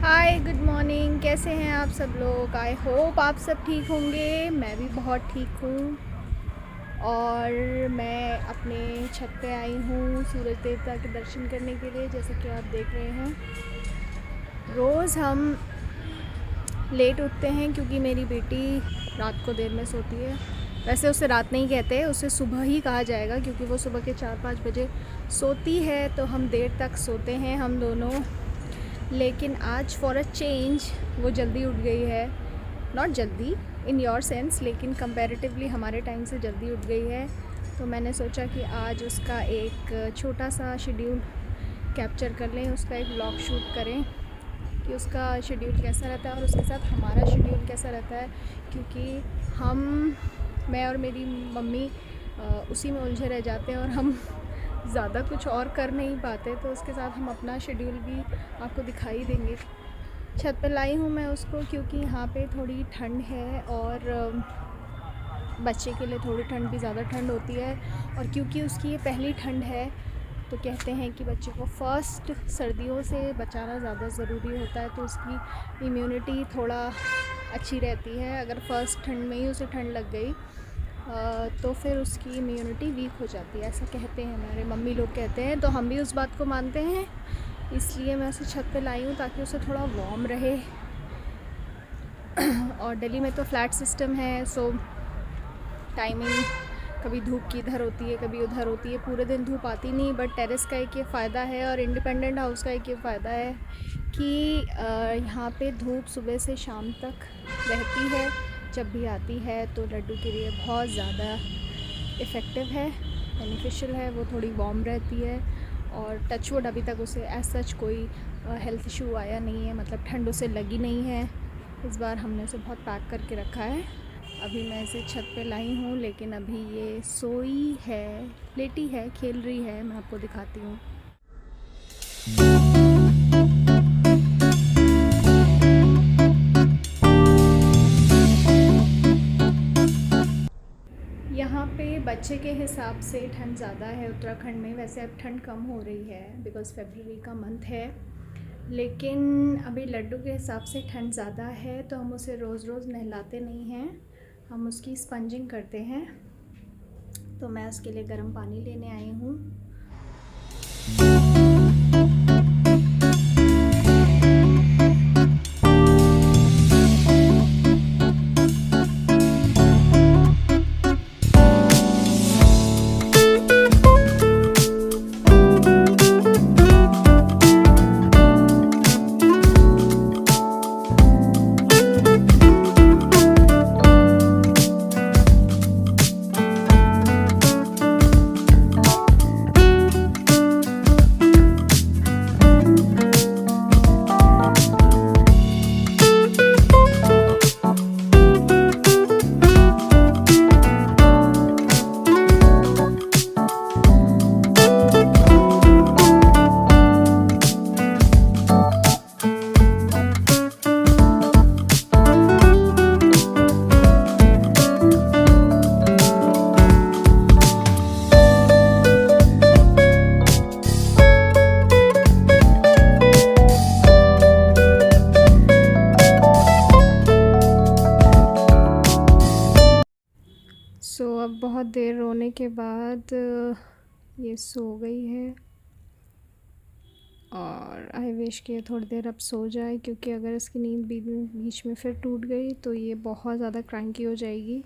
हाय, good morning. कैसे हैं आप सब लोग? आई होप आप सब ठीक होंगे। मैं भी बहुत ठीक हूँ। और मैं अपने छत पे आई हूँ सूरज देवता के दर्शन करने के लिए। जैसे कि आप देख रहे हैं, रोज़ हम लेट उठते हैं क्योंकि मेरी बेटी रात को देर में सोती है। वैसे उसे रात नहीं कहते, उसे सुबह ही कहा जाएगा क्योंकि वो सुबह के 4-5 बजे सोती है। तो हम देर तक सोते हैं हम दोनों। लेकिन आज फॉर अ चेंज वो जल्दी उठ गई है। नॉट जल्दी इन योर सेंस, लेकिन कंपैरेटिवली हमारे टाइम से जल्दी उठ गई है। तो मैंने सोचा कि आज उसका एक छोटा सा शेड्यूल कैप्चर कर लें, उसका एक व्लॉग शूट करें कि उसका शेड्यूल कैसा रहता है और उसके साथ हमारा शेड्यूल कैसा रहता है। क्योंकि मैं और मेरी मम्मी उसी में उलझे रह जाते हैं और हम ज़्यादा कुछ और कर नहीं पाते। तो उसके साथ हम अपना शेड्यूल भी आपको दिखाई देंगे। छत पर लाई हूँ मैं उसको क्योंकि यहाँ पे थोड़ी ठंड है और बच्चे के लिए थोड़ी ठंड भी ज़्यादा ठंड होती है। और क्योंकि उसकी ये पहली ठंड है तो कहते हैं कि बच्चे को फ़र्स्ट सर्दियों से बचाना ज़्यादा ज़रूरी होता है। तो उसकी इम्यूनिटी थोड़ा अच्छी रहती है। अगर फ़र्स्ट ठंड में ही उसे ठंड लग गई तो फिर उसकी इम्यूनिटी वीक हो जाती है, ऐसा कहते हैं, हमारे मम्मी लोग कहते हैं। तो हम भी उस बात को मानते हैं, इसलिए मैं उसे छत पे लाई हूँ ताकि उसे थोड़ा वार्म रहे। और दिल्ली में तो फ्लैट सिस्टम है, सो टाइमिंग कभी धूप की इधर होती है कभी उधर होती है, पूरे दिन धूप आती नहीं। बट टेरेस का एक ये फ़ायदा है और इंडिपेंडेंट हाउस का एक ये फ़ायदा है कि यहाँ पे धूप सुबह से शाम तक रहती है। जब भी आती है तो लड्डू के लिए बहुत ज़्यादा इफ़ेक्टिव है, बेनिफिशियल है। वो थोड़ी वार्म रहती है और टचवुड अभी तक उसे एज सच कोई हेल्थ इशू आया नहीं है, मतलब ठंड उसे लगी नहीं है। इस बार हमने उसे बहुत पैक करके रखा है। अभी मैं इसे छत पे लाई हूँ, लेकिन अभी ये सोई है, लेटी है, खेल रही है। मैं आपको दिखाती हूँ। यहाँ पे बच्चे के हिसाब से ठंड ज़्यादा है उत्तराखंड में। वैसे अब ठंड कम हो रही है बिकॉज़ फरवरी का मंथ है, लेकिन अभी लड्डू के हिसाब से ठंड ज़्यादा है। तो हम उसे रोज़ रोज़ नहलाते नहीं हैं, हम उसकी स्पंजिंग करते हैं। तो मैं उसके लिए गर्म पानी लेने आई हूँ। अब बहुत देर रोने के बाद ये सो गई है और आई विश कि थोड़ी देर अब सो जाए, क्योंकि अगर इसकी नींद बीच में फिर टूट गई तो ये बहुत ज़्यादा क्रैंकी हो जाएगी।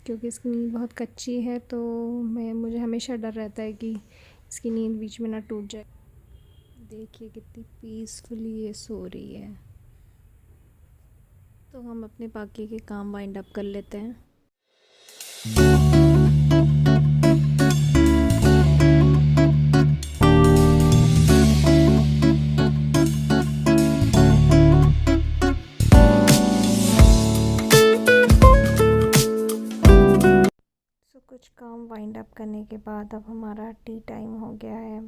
क्योंकि इसकी नींद बहुत कच्ची है, तो मुझे हमेशा डर रहता है कि इसकी नींद बीच में ना टूट जाए। देखिए कितनी पीसफुली ये सो रही है। तो हम अपने बाकी के काम वाइंड अप कर लेते हैं। कुछ काम वाइंड अप करने के बाद अब हमारा टी टाइम हो गया है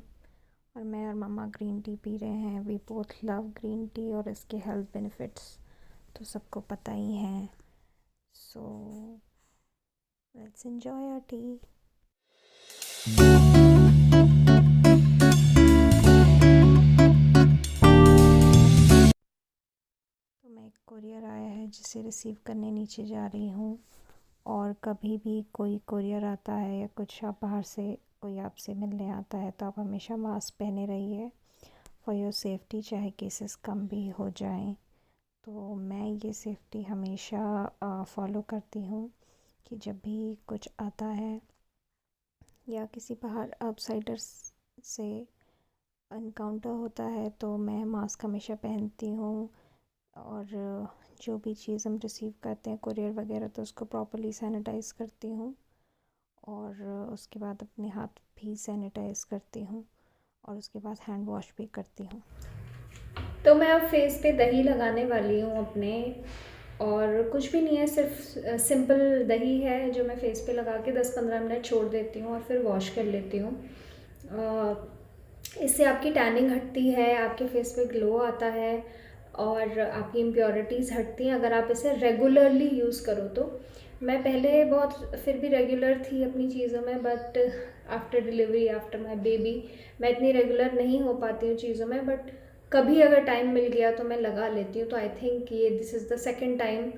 और मैं और मम्मा ग्रीन टी पी रहे हैं। We both love green tea और इसके हेल्थ बेनिफिट्स तो सबको पता ही हैं। So let's enjoy our tea. Courier आया है जिसे रिसीव करने नीचे जा रही हूँ। और कभी भी कोई कोरियर आता है या कुछ आप बाहर से कोई आपसे मिलने आता है तो आप हमेशा मास्क पहने रहिए फॉर योर सेफ्टी, चाहे केसेस कम भी हो जाएं। तो मैं ये सेफ्टी हमेशा फॉलो करती हूँ कि जब भी कुछ आता है या किसी बाहर आउटसाइडर्स से एनकाउंटर होता है तो मैं मास्क हमेशा पहनती हूँ। और जो भी चीज़ हम रिसीव करते हैं कोरियर वगैरह तो उसको प्रॉपर्ली सैनिटाइज़ करती हूँ और उसके बाद अपने हाथ भी सैनिटाइज़ करती हूँ और उसके बाद हैंड वॉश भी करती हूँ। तो मैं अब फेस पे दही लगाने वाली हूँ अपने, और कुछ भी नहीं है, सिर्फ सिंपल दही है जो मैं फेस पे लगा के 10-15 मिनट छोड़ देती हूँ और फिर वॉश कर लेती हूँ। इससे आपकी टैनिंग हटती है, आपके फेस पे ग्लो आता है और आपकी इम्प्योरिटीज़ हटती हैं अगर आप इसे रेगुलरली यूज़ करो तो। मैं पहले बहुत फिर भी रेगुलर थी अपनी चीज़ों में, but after delivery, after my baby, मैं इतनी रेगुलर नहीं हो पाती हूँ चीज़ों में, बट कभी अगर टाइम मिल गया तो मैं लगा लेती हूँ। तो आई थिंक ये this is the second time,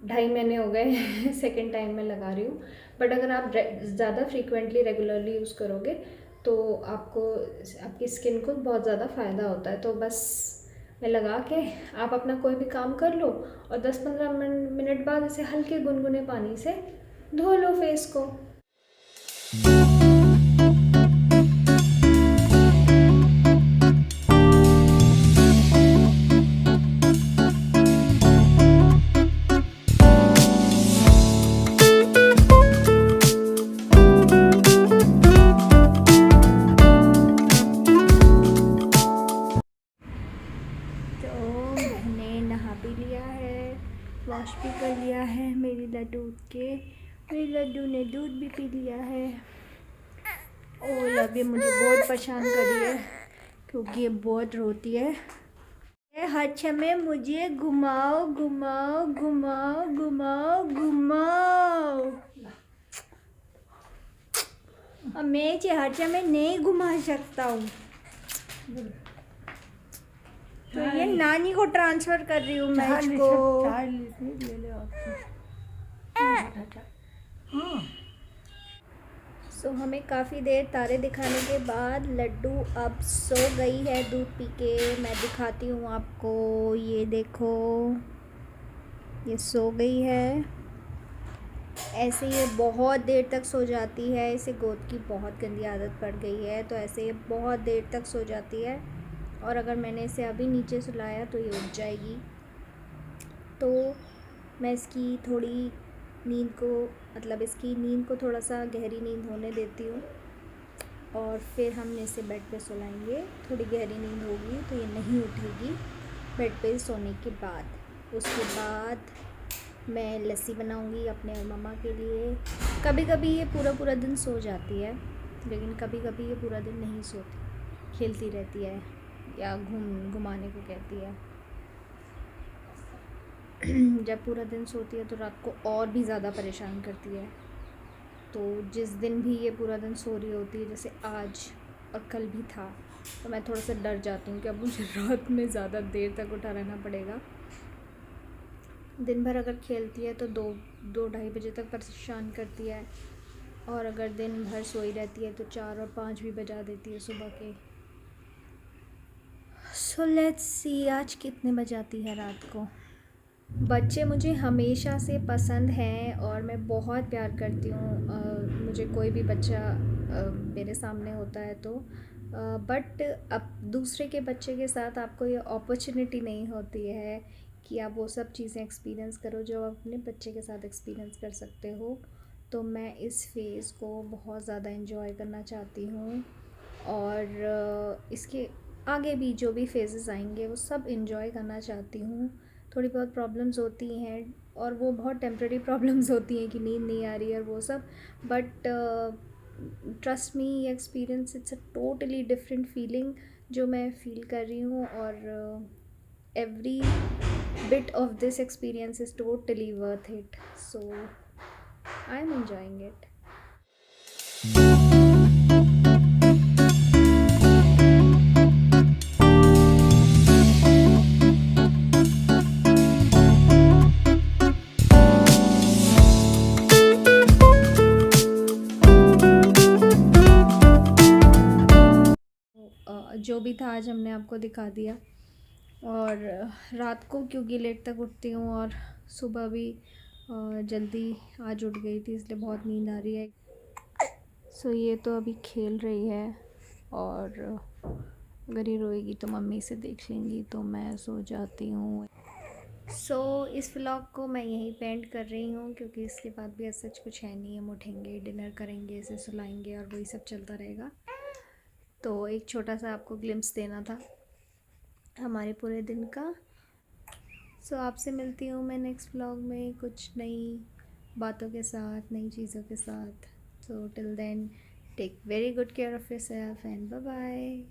2.5 महीने हो गए सेकेंड टाइम मैं लगा रही हूँ। बट अगर आप ज़्यादा फ्रीक्वेंटली रेगुलरली यूज़ करोगे तो आपको, आपकी स्किन को बहुत ज़्यादा फ़ायदा होता है। तो बस मैं लगा के आप अपना कोई भी काम कर लो और 10-15 मिनट बाद इसे हल्के गुनगुने पानी से धो लो फेस को। मैंने नहा भी लिया है, वॉश भी कर लिया है, मेरी लड्डू ने दूध भी पी लिया है। और अब ये मुझे बहुत परेशान कर रही है क्योंकि ये बहुत रोती है। हर समय मुझे घुमाओ घुमाओ घुमाओ घुमाओ घुमाओ, और मैं इसे हर समय नहीं घुमा सकता हूँ, तो ये नानी को ट्रांसफ़र कर रही हूँ मैं इसको। सो हमें काफ़ी देर तारे दिखाने के बाद लड्डू अब सो गई है दूध पी के। मैं दिखाती हूँ आपको, ये देखो, ये सो गई है। ऐसे ये बहुत देर तक सो जाती है, इसे गोद की बहुत गंदी आदत पड़ गई है, तो ऐसे ये बहुत देर तक सो जाती है। और अगर मैंने इसे अभी नीचे सुलाया तो ये उठ जाएगी। तो मैं इसकी थोड़ी नींद को, मतलब इसकी नींद को थोड़ा सा गहरी नींद होने देती हूँ और फिर हम इसे बेड पे सुलाएंगे। थोड़ी गहरी नींद होगी तो ये नहीं उठेगी बेड पे सोने के बाद। उसके बाद मैं लस्सी बनाऊंगी अपने और मम्मा के लिए। कभी कभी ये पूरा पूरा दिन सो जाती है, लेकिन कभी कभी ये पूरा दिन नहीं सोती, खेलती रहती है या घुमाने को कहती है। जब पूरा दिन सोती है तो रात को और भी ज़्यादा परेशान करती है। तो जिस दिन भी ये पूरा दिन सो रही होती है, जैसे आज और कल भी था, तो मैं थोड़ा सा डर जाती हूँ कि अब मुझे रात में ज़्यादा देर तक उठा रहना पड़ेगा। दिन भर अगर खेलती है तो 2-2-2:30 बजे तक परेशान करती है, और अगर दिन भर सोई रहती है तो 4 और 5 भी बजा देती है सुबह के। सो लेट्स सी आज कितने बजाती है रात को। बच्चे मुझे हमेशा से पसंद हैं और मैं बहुत प्यार करती हूँ। मुझे कोई भी बच्चा मेरे सामने होता है तो, बट अब दूसरे के बच्चे के साथ आपको ये अपॉर्चुनिटी नहीं होती है कि आप वो सब चीज़ें एक्सपीरियंस करो जो आप अपने बच्चे के साथ एक्सपीरियंस कर सकते हो। तो मैं इस फेज़ को बहुत ज़्यादा एंजॉय करना चाहती हूँ, और इसके आगे भी जो भी फेजेस आएंगे वो सब एंजॉय करना चाहती हूँ। थोड़ी बहुत प्रॉब्लम्स होती हैं और वो बहुत टेम्प्रेरी प्रॉब्लम्स होती हैं कि नींद नहीं आ रही है और वो सब, बट ट्रस्ट मी, ये experience it's a totally different feeling जो मैं फ़ील कर रही हूँ, और every bit of this experience is totally worth it, so I'm enjoying it. जो भी था आज हमने आपको दिखा दिया। और रात को क्योंकि लेट तक उठती हूँ और सुबह भी जल्दी आज उठ गई थी, इसलिए बहुत नींद आ रही है। सो ये तो अभी खेल रही है और अगर ये रोएगी तो मम्मी से देख लेंगी, तो मैं सो जाती हूँ। सो इस व्लॉग को मैं यहीं पेंड कर रही हूँ क्योंकि इसके बाद भी ऐसा कुछ है नहीं। हम उठेंगे, डिनर करेंगे, इसे सुलाएंगे और वही सब चलता रहेगा। तो एक छोटा सा आपको ग्लिम्स देना था हमारे पूरे दिन का। सो आपसे मिलती हूँ मैं नेक्स्ट व्लॉग में कुछ नई बातों के साथ, नई चीज़ों के साथ। So till then take very good care of yourself and bye bye.